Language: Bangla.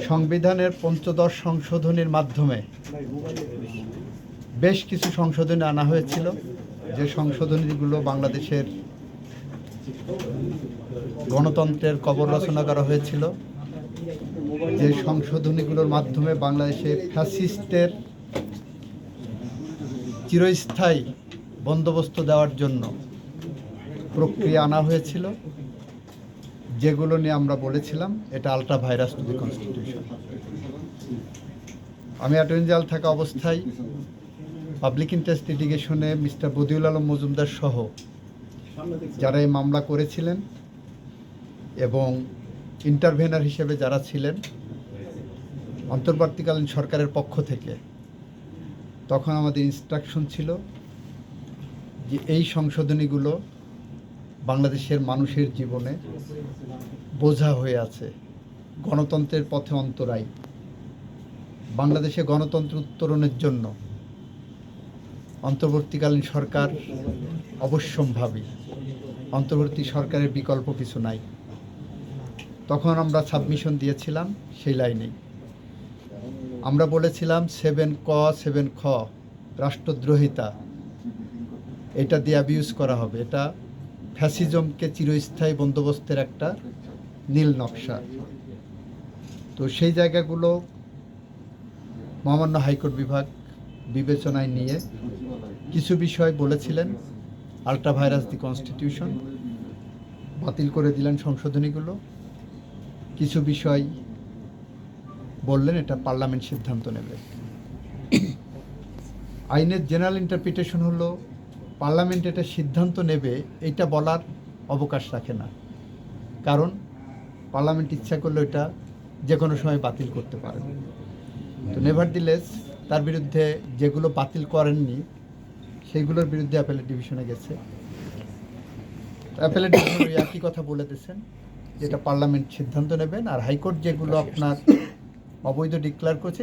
সংবিধানের পঞ্চদশ সংশোধনীর মাধ্যমে বেশ কিছু সংশোধনী আনা হয়েছিল, যে সংশোধনীগুলো বাংলাদেশের গণতন্ত্রের কবর রচনা করা হয়েছিল, যে সংশোধনীগুলোর মাধ্যমে বাংলাদেশে ফ্যাসিস্টের চিরস্থায়ী বন্দোবস্ত দেওয়ার জন্য প্রক্রিয়া আনা হয়েছিল, যেগুলো নিয়ে আমরা বলেছিলাম এটা ultra vires to the constitution. আমি অ্যাটর্নি জেনারেল থাকা অবস্থায় পাবলিক ইন্টারেস্ট লিটিগেশনে মিস্টার বদিউল আলম মজুমদার সহ যারা এই মামলা করেছিলেন এবং ইন্টারভেনার হিসেবে যারা ছিলেন অন্তর্বর্তীকালীন সরকারের পক্ষ থেকে, তখন আমাদের ইনস্ট্রাকশন ছিল যে এই সংশোধনীগুলো বাংলাদেশের মানুষের জীবনে বোঝা হয়ে আছে, গণতন্ত্রের পথে অন্তরায়। বাংলাদেশে গণতন্ত্র উত্তরণের জন্য অন্তর্বর্তীকালীন সরকার অবশ্যম্ভাবী, অন্তর্বর্তী সরকারের বিকল্প কিছু নাই। তখন আমরা সাবমিশন দিয়েছিলাম সেই লাইনেই। আমরা বলেছিলাম 7 ক 7 খ রাষ্ট্রদ্রোহিতা, এটা দিয়ে অ্যাবিউজ করা হবে, এটা ফ্যাসিজমকে চিরস্থায়ী বন্দোবস্তের একটা নীল নকশা। তো সেই জায়গাগুলো মহামান্য হাইকোর্ট বিভাগ বিবেচনায় নিয়ে কিছু বিষয় বলেছিলেন আলট্রা ভাইরাস দি কনস্টিটিউশন, বাতিল করে দিলেন সংশোধনীগুলো। কিছু বিষয় বললেন এটা পার্লামেন্ট সিদ্ধান্ত নেবে। আইনের জেনারেল ইন্টারপ্রিটেশন হলো পার্লামেন্ট এটা সিদ্ধান্ত নেবে, এটা বলার অবকাশ রাখে না, কারণ পার্লামেন্ট ইচ্ছা করলে এটা যে কোনো সময় বাতিল করতে পারে। তো নেভারদিলেস তার বিরুদ্ধে যেগুলো বাতিল করেননি সেইগুলোর বিরুদ্ধে অ্যাপেলেট ডিভিশনে গেছে। অ্যাপেলেট ডিভিশন একই কথা বলে দিয়েছেন, যেটা পার্লামেন্ট সিদ্ধান্ত নেবেন, আর হাইকোর্ট যেগুলো আপনার অবৈধ ডিক্লেয়ার করেছে